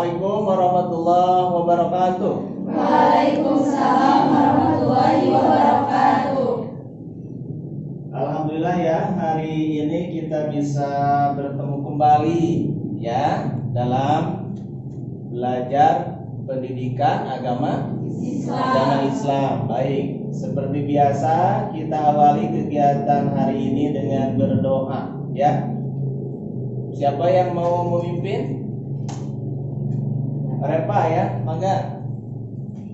Assalamualaikum warahmatullahi wabarakatuh. Waalaikumsalam warahmatullahi wabarakatuh. Alhamdulillah ya, hari ini kita bisa bertemu kembali ya dalam belajar pendidikan agama Islam. Baik, seperti biasa kita awali kegiatan hari ini dengan berdoa ya. Siapa yang mau memimpin? Repa ya, mangga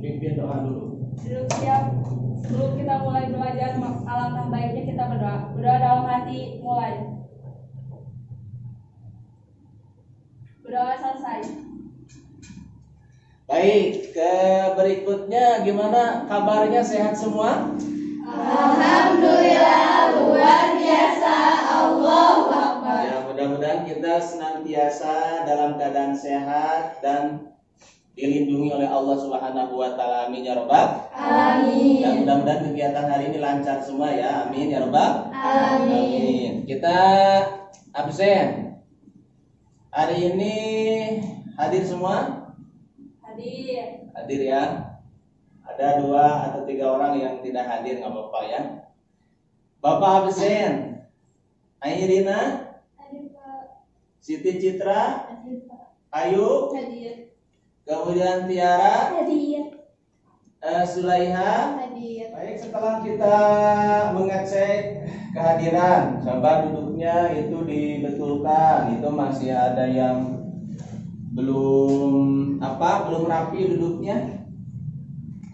pimpin doa dulu. Duduk siap. Sebelum kita mulai belajar, alangkah baiknya kita berdoa. Berdoa dalam hati, mulai. Berdoa selesai. Baik, ke berikutnya gimana kabarnya, sehat semua? Alhamdulillah, luar biasa. Allahu Akbar. Ya, mudah-mudahan kita senantiasa dalam keadaan sehat dan dilindungi oleh Allah Subhanahu wa taala. Amin ya rabbal Amin. dan mudah-mudahan kegiatan hari ini lancar semua ya. Amin ya rabbal Amin. Kita absen hari ini, hadir semua? Hadir ya. Ada 2 atau 3 orang yang tidak hadir, nggak apa-apa ya. Bapak absen Airina, Siti Citra, Ayu, kemudian Tiara, Sulaiha. Baik, setelah kita mengecek kehadiran, coba duduknya itu dibetulkan. Itu masih ada yang belum rapi duduknya.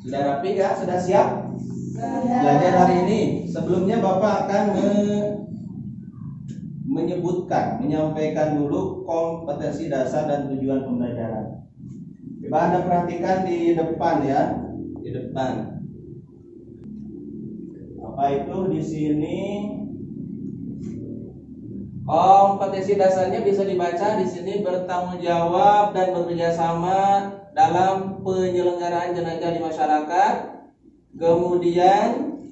Sudah rapi gak? Sudah siap belajar hari ini? Sebelumnya Bapak akan menyampaikan dulu kompetensi dasar dan tujuan pembelajaran. Coba Anda perhatikan di depan ya, di depan. Apa itu di sini? Kompetensi dasarnya bisa dibaca di sini: bertanggung jawab dan bekerja sama dalam penyelenggaraan jenazah di masyarakat. Kemudian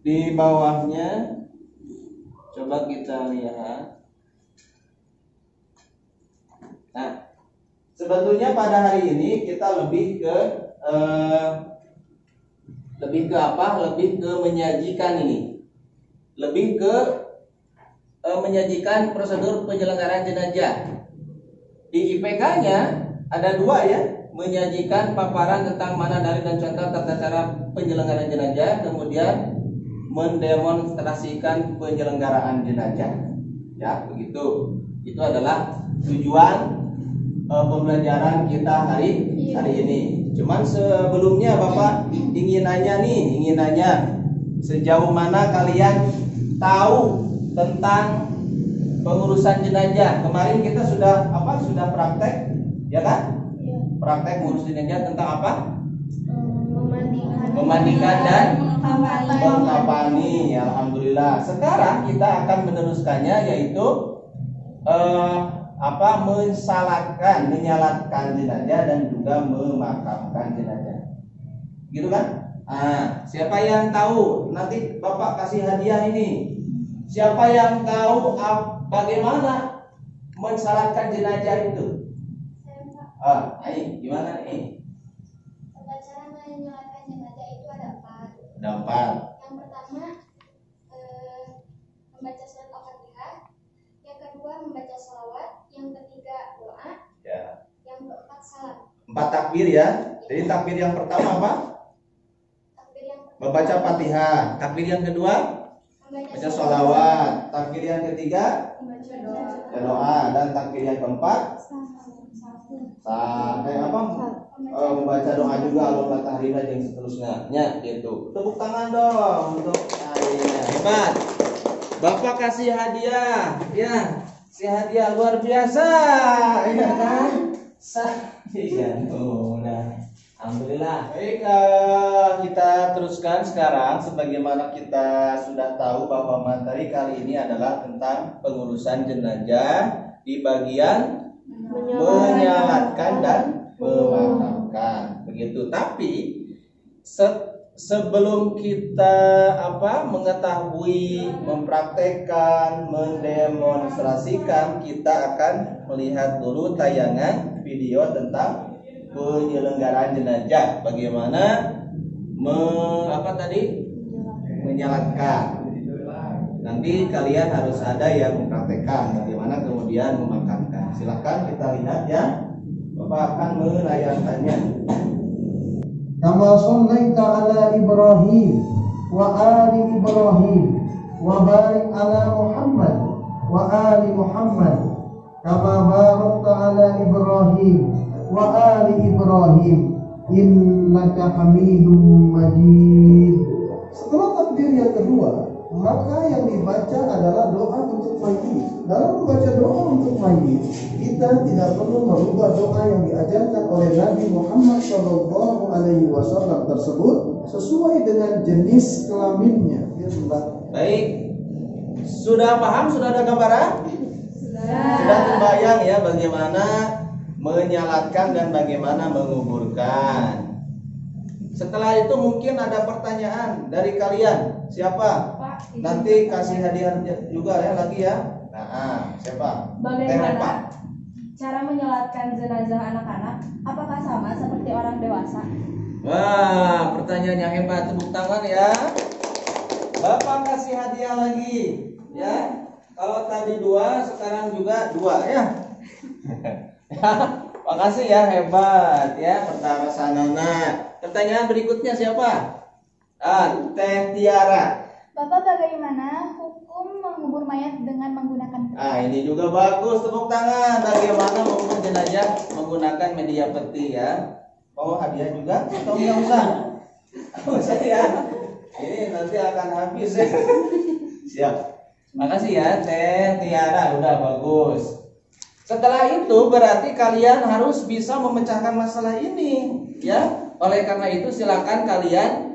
di bawahnya coba kita lihat. Nah, sebetulnya pada hari ini kita lebih ke apa? Lebih ke menyajikan ini. Lebih ke menyajikan prosedur penyelenggaraan jenazah. Di IPK-nya ada 2 ya, menyajikan paparan tentang mana dari dan contoh tata cara penyelenggaraan jenazah, kemudian mendemonstrasikan penyelenggaraan jenazah. Ya, begitu. Itu adalah tujuan pembelajaran kita hari ini. Cuman sebelumnya Bapak ingin nanya sejauh mana kalian tahu tentang pengurusan jenazah. Kemarin kita sudah praktek, ya kan? Ya. Praktek ngurus jenazah tentang apa? Memandikan dan mengkafani. Alhamdulillah. Sekarang kita akan meneruskannya, yaitu menyalatkan jenazah dan juga memakamkan jenazah. Gitu kan? Siapa yang tahu? Nanti Bapak kasih hadiah ini. Siapa yang tahu bagaimana mensalatkan jenazah itu? Ayo, gimana nih? Tata cara menyalatkan jenazah itu ada 4. Ada 4. Yang pertama membaca surat Al-Fatihah, yang kedua membaca shalawat, yang ketiga doa, Ya. yang keempat salam. 4 takbir ya. Jadi takbir yang pertama apa? Takbir yang pertama Membaca Fatihah. Takbir yang kedua baca sholawat. Takbir yang ketiga Membaca doa. doa. Dan takbir yang keempat membaca doa juga, Allah tahrina dan seterusnya. Ya, gitu. Tepuk tangan dong untuk Aina. Hebat. Bapak kasih hadiah. Ya, si hadiah luar biasa. Iya kan? Iya. Nah, alhamdulillah. Baik, kita teruskan sekarang. Sebagaimana kita sudah tahu bahwa materi kali ini adalah tentang pengurusan jenazah di bagian menyalatkan dan memakamkan. Begitu. Tapi sebelum kita mengetahui, mempraktekkan, mendemonstrasikan, kita akan melihat dulu tayangan video tentang penyelenggaraan jenazah, bagaimana menyalatkan. Nanti kalian harus ada yang mempraktekkan bagaimana kemudian memakamkan. Silahkan kita lihat ya. Bapak akan menayangkannya. Kama shallaita ala Ibrahim wa ali Ibrahim wa barik ala Muhammad wa ali Muhammad kama barakta ala Ibrahim wa ali Ibrahim innaka Hamidum Majid. Setelah takbir yang kedua, maka yang dibaca adalah doa untuk mayit. Dalam membaca doa untuk mayit, kita tidak perlu merubah doa yang diajarkan oleh Nabi Muhammad SAW tersebut sesuai dengan jenis kelaminnya. Baik, sudah paham? Sudah ada gambaran? Sudah terbayang ya bagaimana menyalatkan dan bagaimana menguburkan. Setelah itu mungkin ada pertanyaan dari kalian. Siapa? Nanti kasih hadiah juga ya lagi ya. Nah, siapa? Bagaimana cara menyolatkan jenazah anak-anak? Apakah sama seperti orang dewasa? Wah, pertanyaan yang hebat. Tepuk tangan ya. Bapak kasih hadiah lagi ya. Kalau tadi 2, sekarang juga 2 ya. Makasih ya, hebat ya. Pertama Sanona. Pertanyaan berikutnya siapa? Teh Tiara. Bapak, bagaimana hukum mengubur mayat dengan menggunakan peti? Ini juga bagus, tepuk tangan. Bagaimana mengubur jenazah menggunakan media peti ya? Oh, hadiah juga atau enggak usah? Usah ya. Ini nanti akan habis ya. Siap. Makasih ya Teh Tiara, udah bagus. Setelah itu berarti kalian harus bisa memecahkan masalah ini ya. Oleh karena itu silakan kalian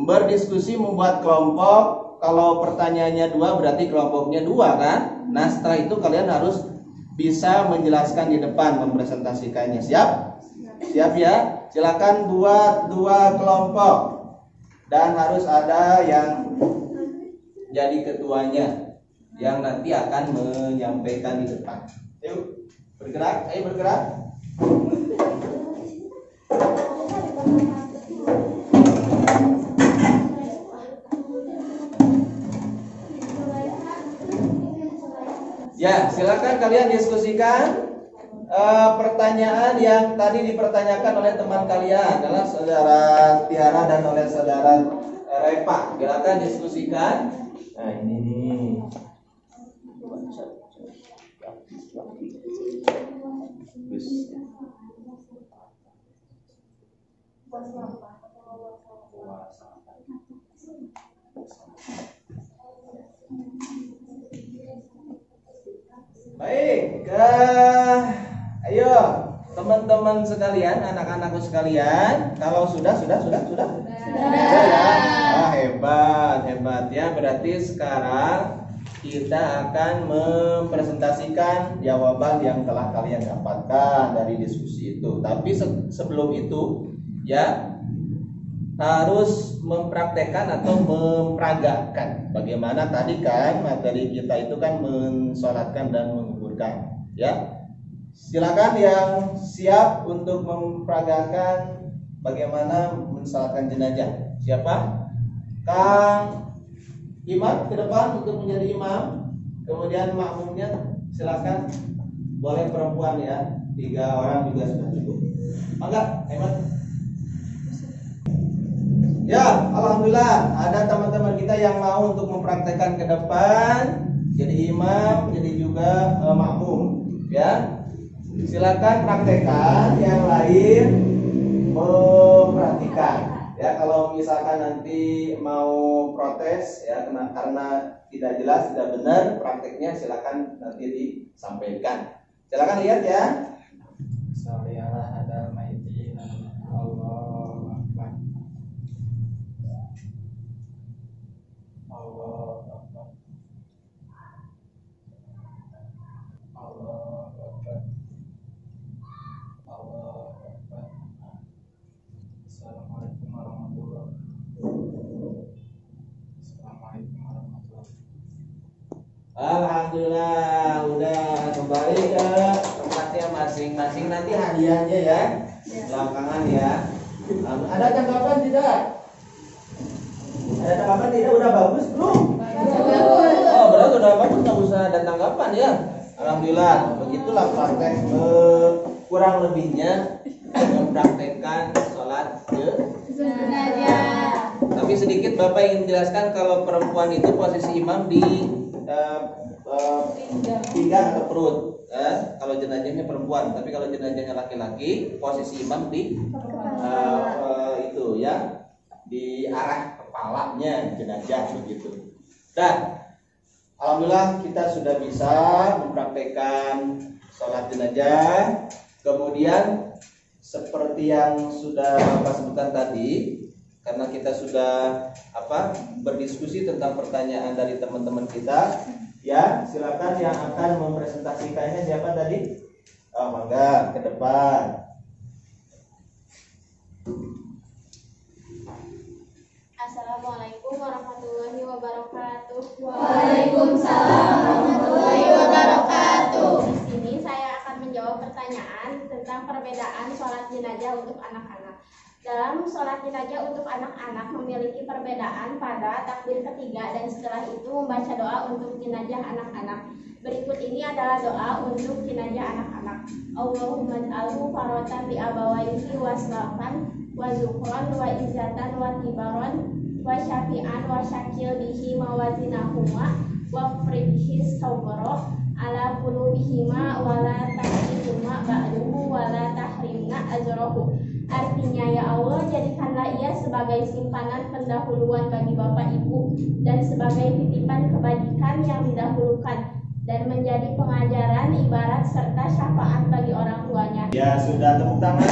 berdiskusi, membuat kelompok. Kalau pertanyaannya 2 berarti kelompoknya 2 kan. Nah setelah itu kalian harus bisa menjelaskan di depan, mempresentasikannya. Siap? Siap ya. Silakan buat 2 kelompok dan harus ada yang jadi ketuanya yang nanti akan menyampaikan di depan. Yuk bergerak, ayo bergerak. Ya, silakan kalian diskusikan pertanyaan yang tadi dipertanyakan oleh teman kalian adalah saudara Tiara dan oleh saudara Repa. Silakan diskusikan. Nah, ini nih. Baik, ayo teman-teman sekalian, anak-anakku sekalian, kalau sudah ya. Hebat ya. Berarti sekarang kita akan mempresentasikan jawaban yang telah kalian dapatkan dari diskusi itu. Tapi sebelum itu ya harus mempraktekkan atau memperagakan. Bagaimana tadi kan materi kita itu kan mensolatkan dan menguburkan ya. Silakan yang siap untuk memperagakan bagaimana mensolatkan jenazah. Siapa? Kang Imam ke depan untuk menjadi imam. Kemudian makmumnya silakan, boleh perempuan ya, 3 orang juga sudah cukup. Enggak, hebat. Ya, alhamdulillah ada teman-teman kita yang mau untuk mempraktekkan ke depan, jadi imam, jadi juga makmum. Ya, silakan praktekkan, yang lain memperhatikan. Ya, kalau misalkan nanti mau protes ya karena tidak jelas, tidak benar prakteknya, silakan nanti disampaikan. Silakan lihat ya. Sholliallah ada maitin. Allahu Akbar. Allahu Akbar. Allahu Akbar. Allahu Akbar. Assalamualaikum warahmatullahi wabarakatuh. Assalamualaikum warahmatullahi wabarakatuh. Alhamdulillah, udah kembali ke tempatnya masing masing-masing nanti hadiahnya ya belakangan ya. Ada tanggapan tidak? Ada tanggapan tidak? Udah bagus belum? Oh berarti udah bagus, nggak usah ada tanggapan ya. Alhamdulillah. Begitulah praktek kurang lebihnya mempraktekkan sholat jenazah. Tapi sedikit Bapak ingin menjelaskan kalau perempuan itu posisi imam di pinggang atau perut. Kalau jenazahnya perempuan, tapi kalau jenazahnya laki-laki, posisi imam di itu ya, di arah kepalanya jenazah begitu. Dan alhamdulillah kita sudah bisa mempraktekkan sholat jenazah. Kemudian seperti yang sudah Bapak sebutkan tadi, karena kita sudah berdiskusi tentang pertanyaan dari teman-teman kita, ya silakan yang akan mempresentasikannya siapa tadi? Oh, mangga ke depan. Assalamualaikum warahmatullahi wabarakatuh. Waalaikumsalam warahmatullahi wabarakatuh. Di sini saya akan menjawab pertanyaan tentang perbedaan sholat jenazah untuk anak-anak. Dalam sholat jenazah untuk anak-anak memiliki perbedaan pada takbir ketiga dan setelah itu membaca doa untuk jenazah anak-anak. Berikut ini adalah doa untuk jenazah anak-anak. Allahumma ij'alhu faratan li abawaihi wasrafan wa zukran wa izzatan wa tibaron wa syafi'an wa syakil bihi mawazinahuma wa fribhis sawbaro ala qulubihima wa la tahrihuma ba'duhu wa la tahrimna ajrohu. Artinya, ya Allah, jadikanlah ia sebagai simpanan pendahuluan bagi Bapak Ibu dan sebagai titipan kebajikan yang didahulukan dan menjadi pengajaran, ibarat serta syafaat bagi orang tuanya. Ya sudah, tepuk tangan.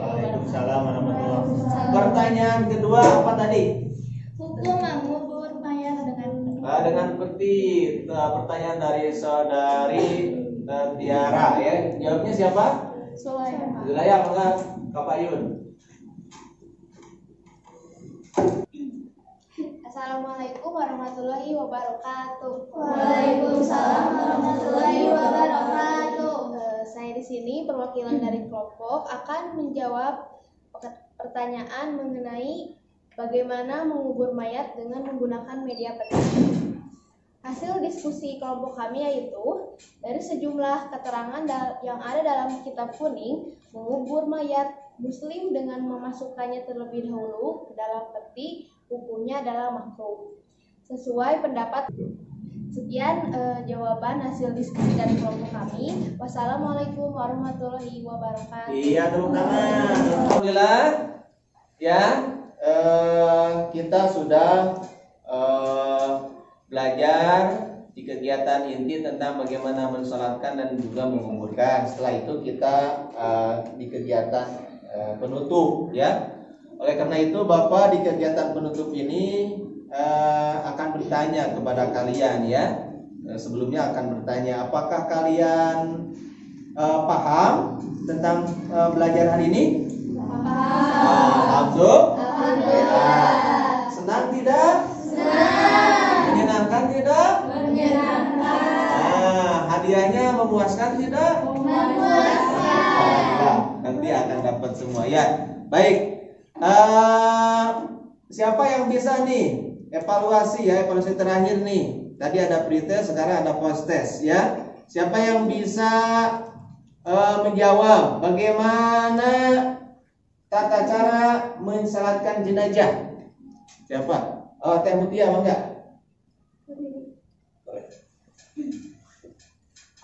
Waalaikumsalam warahmatullahi wabarakatuh. Pertanyaan kedua apa tadi? Hukum mengubur mayat Dengan seperti pertanyaan dari saudari Tiara ya. Jawabnya siapa? Zulaya, maka Kak Payun. Assalamualaikum warahmatullahi wabarakatuh. Waalaikumsalam warahmatullahi wabarakatuh. Saya di sini perwakilan dari kelompok akan menjawab pertanyaan mengenai bagaimana mengubur mayat dengan menggunakan media peti. Hasil diskusi kelompok kami yaitu dari sejumlah keterangan yang ada dalam kitab kuning, mengubur mayat muslim dengan memasukkannya terlebih dahulu ke dalam peti hukumnya adalah makruh. Sesuai pendapat. Sekian jawaban hasil diskusi dari kelompok kami. Wassalamualaikum warahmatullahi wabarakatuh. Iya, tepuk tangan. Alhamdulillah ya, kita sudah belajar di kegiatan inti tentang bagaimana mensalatkan dan juga menguburkan. Setelah itu kita di kegiatan penutup ya. Oleh karena itu Bapak di kegiatan penutup ini akan bertanya kepada kalian ya. Sebelumnya akan bertanya, apakah kalian paham tentang belajar hari ini? Alhamdulillah. Senang tidak? Senang. Menyenangkan tidak? Menyenangkan. Hadiahnya memuaskan tidak? Memuaskan. Nanti akan dapat semua ya. Baik. Siapa yang bisa nih evaluasi ya, evaluasi terakhir nih. Tadi ada pretest, sekarang ada post test ya. Siapa yang bisa menjawab bagaimana tata cara mensalatkan jenazah? Siapa? Oh, Teh Mutia, enggak?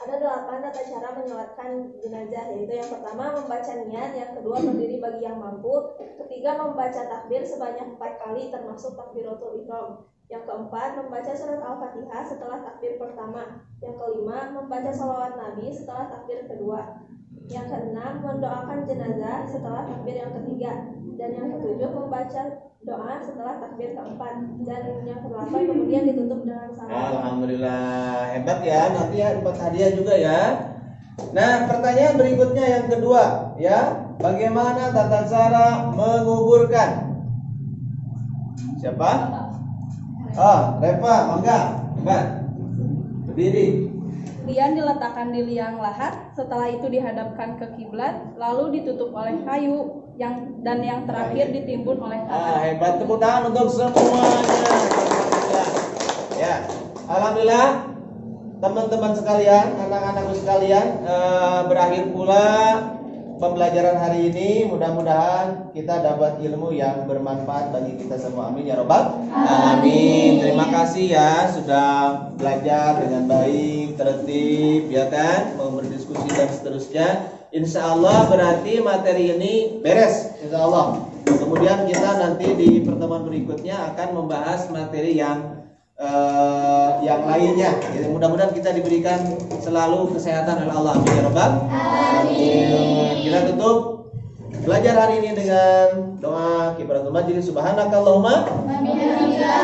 Ada 8 tata cara menyolatkan jenazah, yaitu yang pertama membaca niat, yang kedua berdiri bagi yang mampu, ketiga membaca takbir sebanyak 4 kali termasuk takbiratul ihram, yang keempat membaca surat Al-Fatihah setelah takbir pertama, yang kelima membaca shalawat Nabi setelah takbir kedua, yang keenam mendoakan jenazah setelah takbir yang ketiga, dan yang ketujuh membaca doa setelah takbir keempat, dan yang kedelapan kemudian ditutup dengan salam. Alhamdulillah, hebat ya. Nanti ya dapat hadiah juga ya. Nah, pertanyaan berikutnya yang kedua ya, bagaimana tata cara menguburkan? Siapa? Oh, Reva, mangga, hebat. Berdiri. Kemudian diletakkan di liang lahat, setelah itu dihadapkan ke kiblat, lalu ditutup oleh kayu dan yang terakhir ditimbun oleh tangan. Hebat, tepuk tangan untuk semuanya. Ya, alhamdulillah teman-teman sekalian, anak-anakku sekalian, berakhir pula pembelajaran hari ini. Mudah-mudahan kita dapat ilmu yang bermanfaat bagi kita semua. Amin ya robbal alamin. Terima kasih ya sudah belajar dengan baik, tertib, ya kan, mau berdiskusi dan seterusnya. Insya Allah berarti materi ini beres, insya Allah. Kemudian kita nanti di pertemuan berikutnya akan membahas materi yang lainnya. Jadi mudah-mudahan kita diberikan selalu kesehatan oleh Allah. Amin ya rabbal alamin. Kita tutup belajar hari ini dengan doa kifaratul majlis. Subhanakallahumma Wa bihamdika